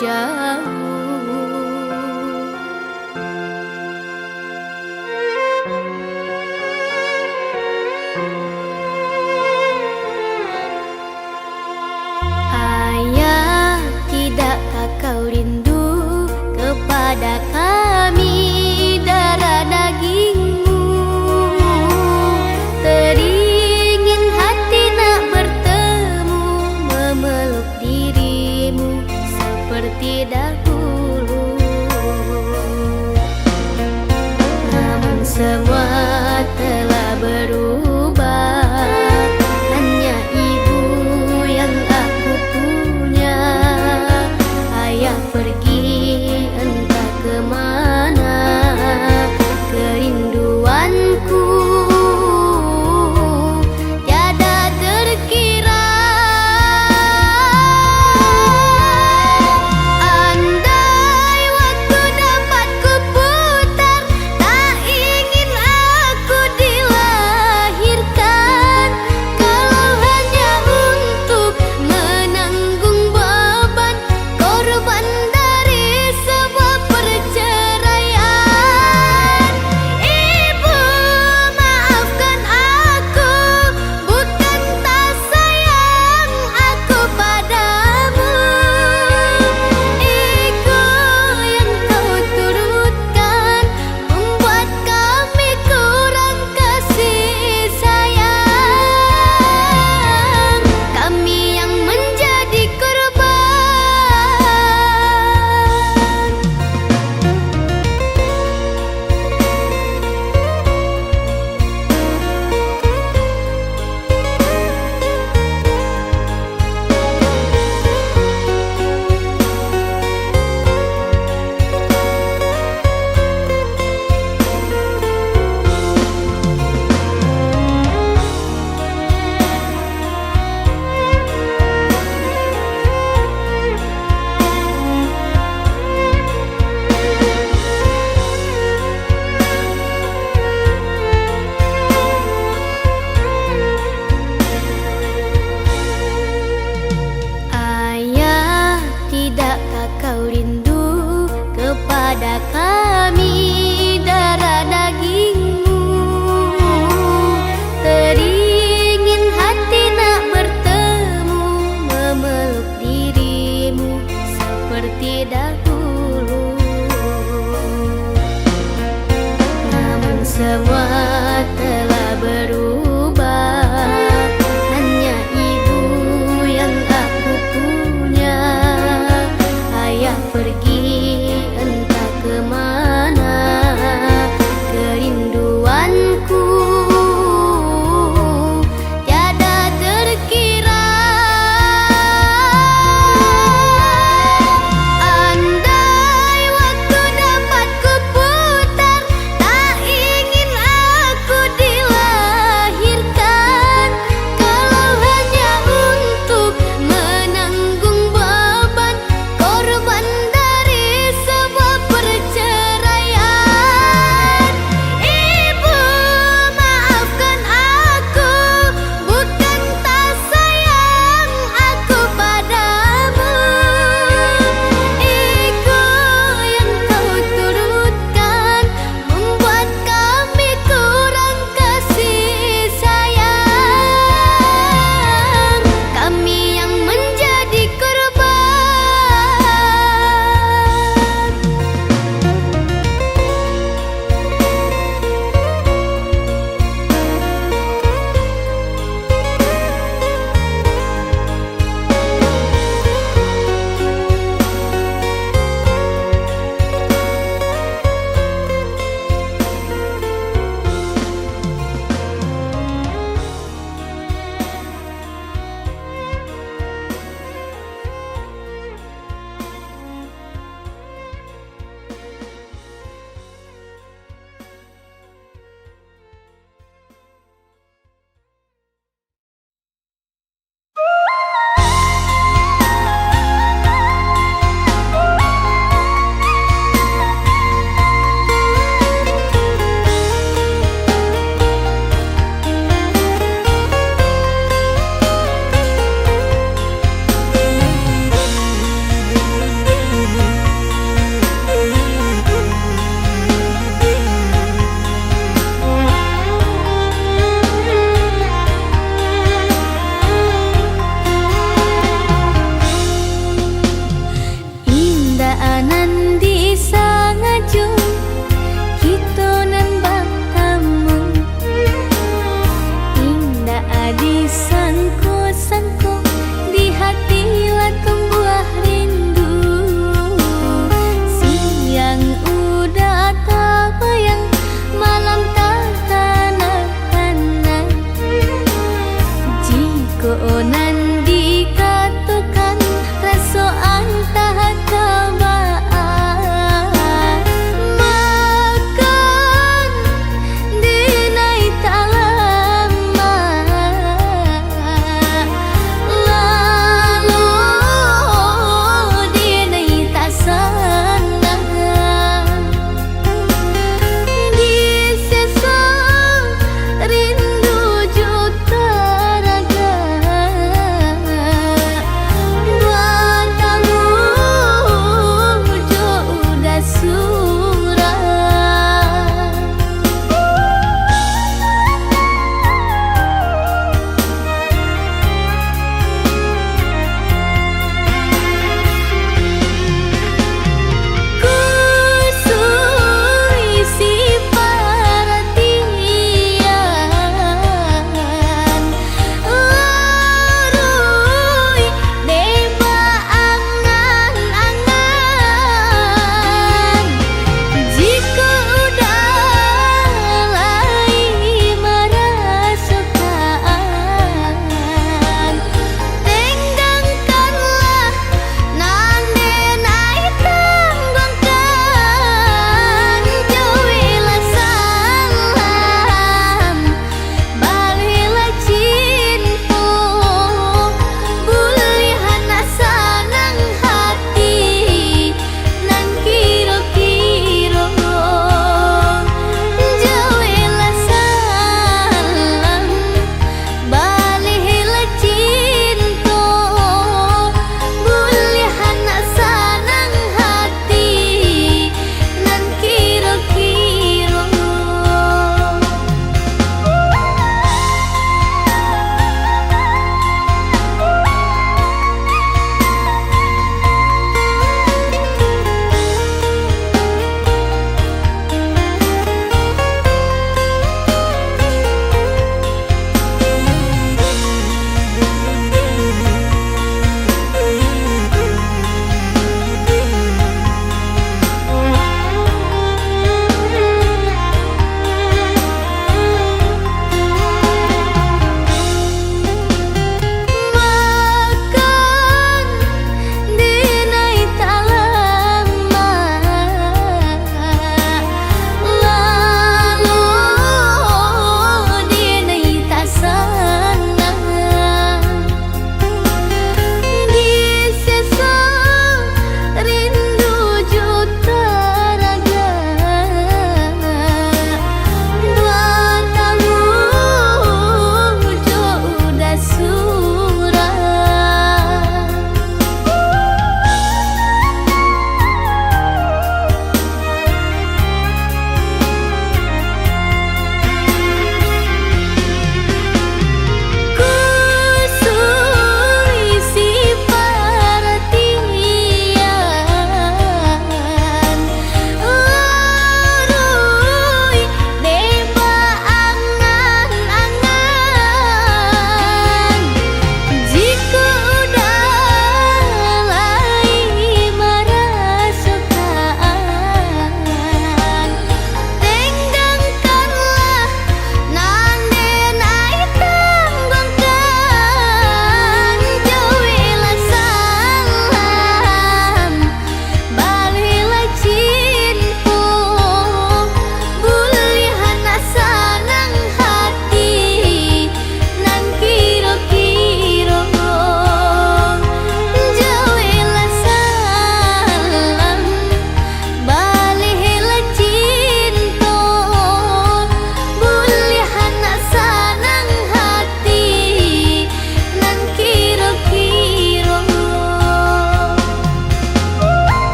jauh. Ayah, tidakkah kau rindu kepada kami, darah dagingmu? Teringin hati nak bertemu, memeluk dirimu seperti dahulu.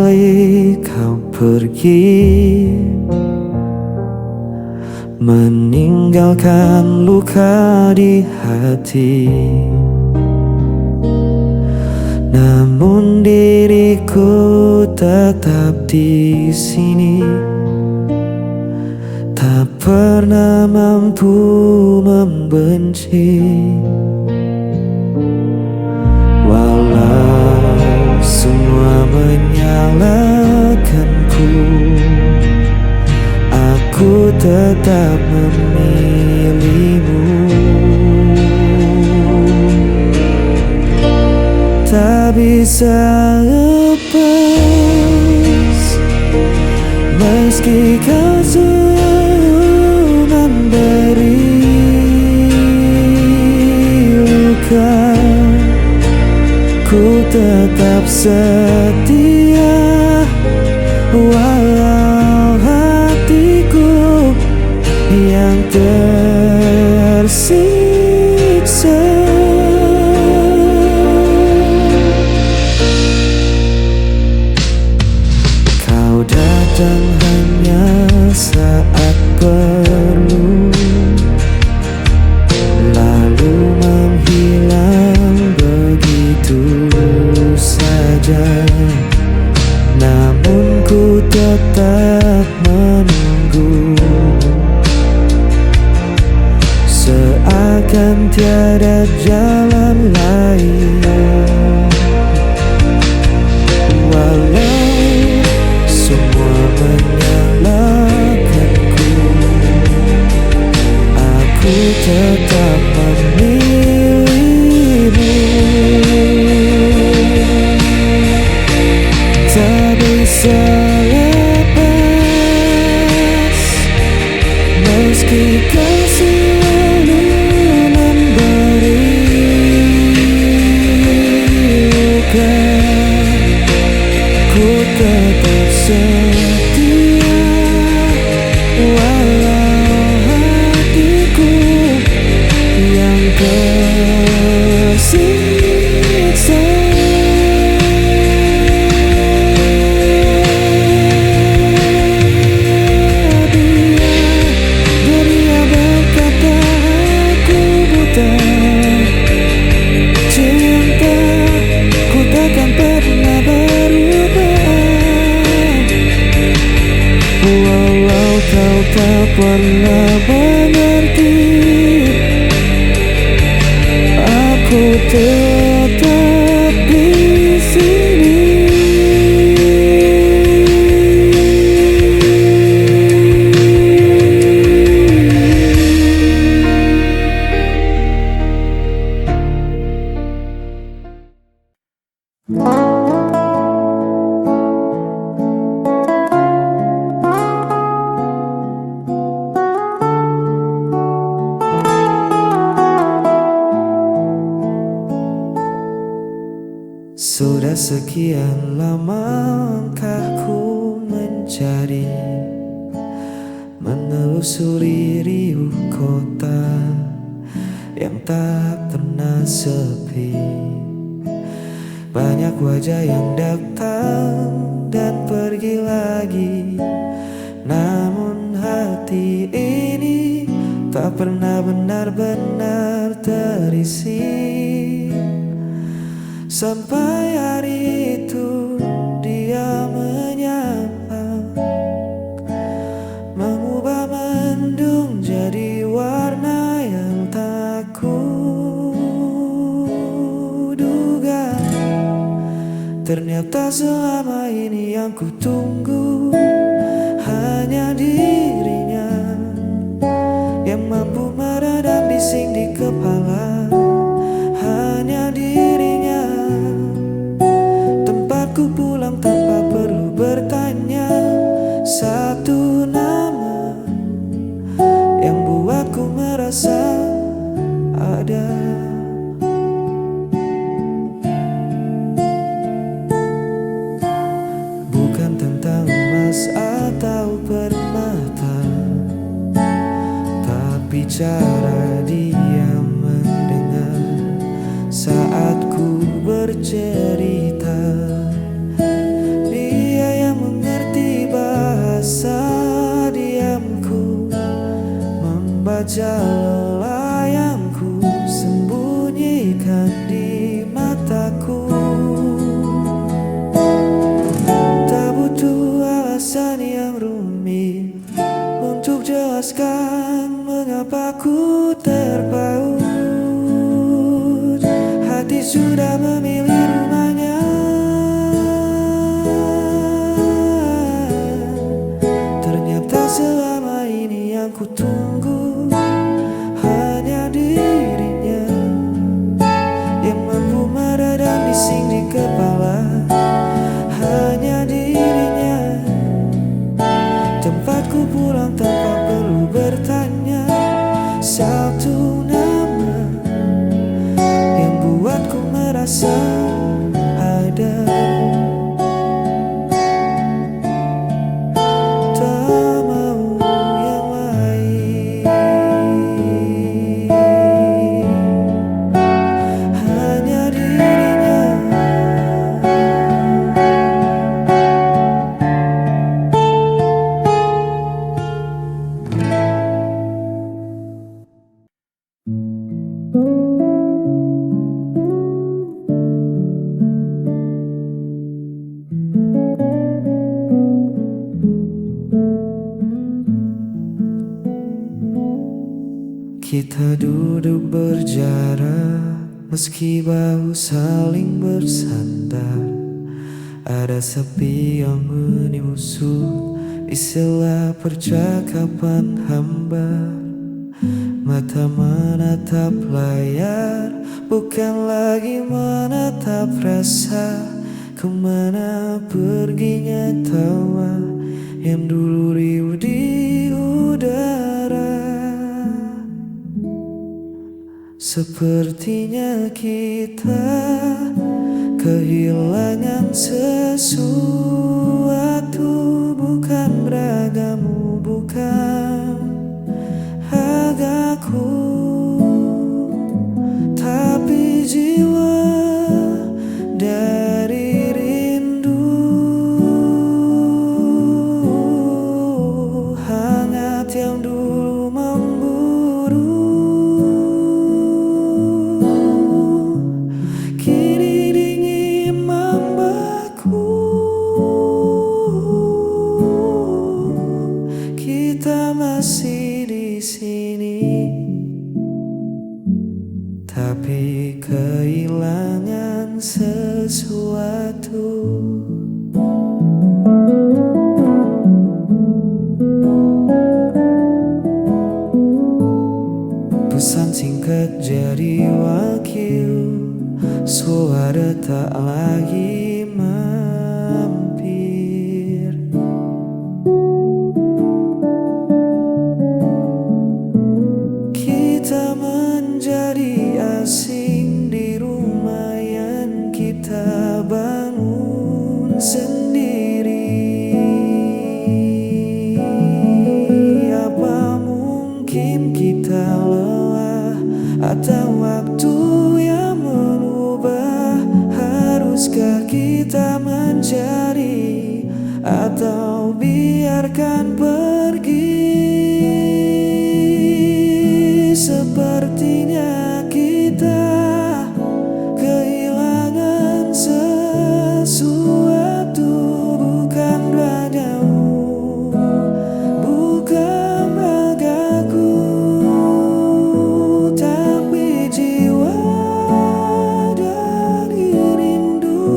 kali kau pergi, meninggalkan luka di hati. Namun diriku tetap di sini, tak pernah mampu membenci. Walau semua menyalahkanku, aku tetap memilihmu. Tak bisa lepas, meski kau selalu memberi luka, ku tetap setia. Walau hatiku yang tersiksa. Kau datang hanya saat perlu, lalu menghilang begitu saja. Namun ku tetap menunggu, seakan tiada jalan lain. Walau semua menyalahkanku, aku tetap memilihmu. Tak bisa lepas, meski kau selalu memberi luka, ku tetap setia. Walau hatiku yang tersiksa. Dia berkata aku buta, cinta ku takkan pernah berubah. Walau kau tak pernah mengerti, aku tetap di sini. Sudah sekian lama langkahku mencari, menelusuri riuh kota yang tak pernah sepi. Banyak wajah yang datang dan pergi lagi, namun hati ini tak pernah benar-benar terisi. Sampai hari itu dia menyapa, mengubah mendung jadi warna yang tak kuduga. Ternyata selama ini yang kutunggu hanya dirinya, yang mampu meredam bising di kepala. Hanya dirinya, tempatku pulang tanpa perlu bertanya. Satu nama yang buatku merasa ada. Bukan tentang emas atau permata, tapi cara dia mendengar saat ku bercerita. Dia saja lelah yang ku sembunyikan di mataku. Tak butuh alasan yang rumit untuk jelaskan mengapa ku terpaut. Hati sudah memilih rumahnya. Ternyata selama ini yang ku tunggu hanya dirinya yang mampu meredam bising di kepala. Hanya dirinya tempatku pulang tanpa perlu bertanya. Satu nama yang buatku merasa ada. Tak mau yang lain. Hanya dirinya. Kita duduk berjarak, meski bahu saling bersandar. Ada sepi yang menyusut di sela percakapan hambar. Mata menatap layar, bukan lagi menatap rasa. Kemana perginya tawa yang dulu riuh di udara. Sepertinya kita kehilangan sesuatu. Bukan ragamu, bukan hargaku, tapi jiwa dari rindu. Hangat yang dulu memburu, kini dingin membeku. Kita masih di sini, tapi kehilangan sesuatu. Pesan singkat jadi wakil, suara tak lagi mampir. Kita menjadi asing di rumah yang kita bangun sendiri. Apa mungkin kita lelah atau waktu yang mengubah? Haruskah kita mencari atau biarkan pergi? Sepertinya kita kehilangan sesuatu. Bukan ragamu, bukan ragaku, tapi jiwa dari rindu.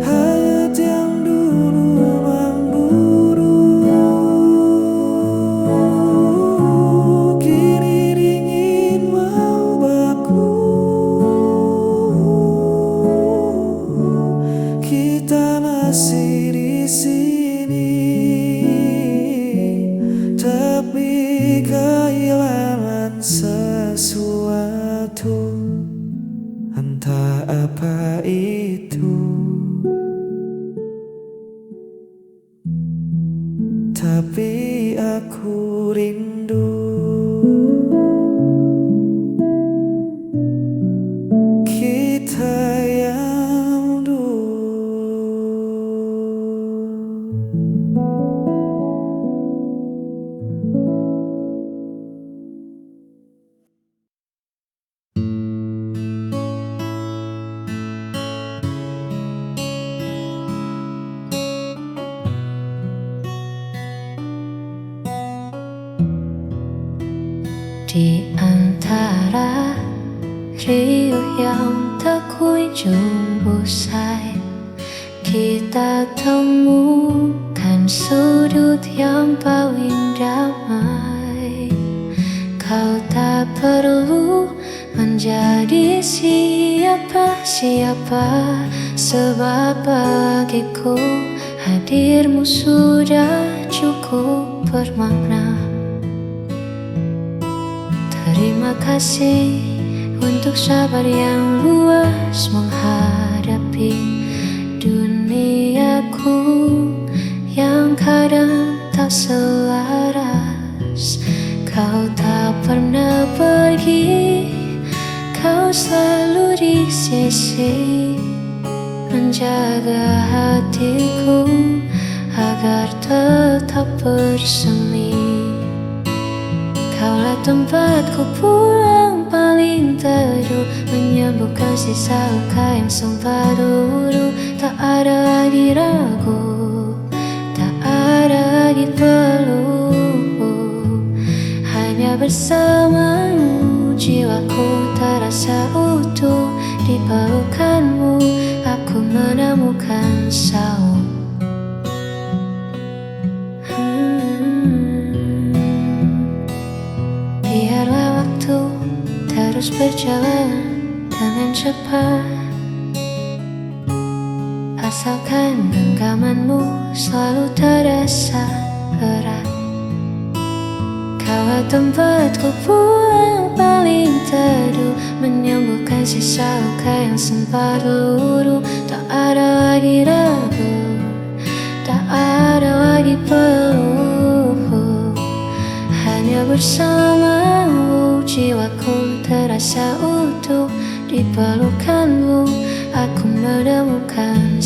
Hayat yang dulu memburu, kini dingin mau beku. Kita masih di sini, tapi kehilangan sesuatu. Entah apa itu, tapi aku rindu. Kita yang dulu. Di antara riuh yang tak kunjung usai, kita temukan sudut yang paling damai. Kau tak perlu menjadi siapa-siapa, sebab bagiku hadirmu sudah cukup bermakna. Terima kasih untuk sabar yang luas menghadapi duniaku yang kadang tak selaras. Kau tak pernah pergi, kau selalu di sisi, menjaga hatiku agar tetap bersemi. Kaulah tempatku pulang paling teduh, menyembuhkan sisa luka yang sempat dulu. Tak ada lagi ragu, tak ada lagi peluh. Hanya bersamamu jiwaku terasa utuh. Di pelukanmu aku menemukan saung. Biarlah waktu terus berjalan dengan cepat, asalkan genggamanmu selalu terasa erat. Kaulah tempatku pulang paling teduh, menyembuhkan sisa luka yang sempat luruh. Tak ada lagi ragu, tak ada lagi peluh. Hanya bersamamu jiwaku terasa utuh. Di pelukanmu aku menemukan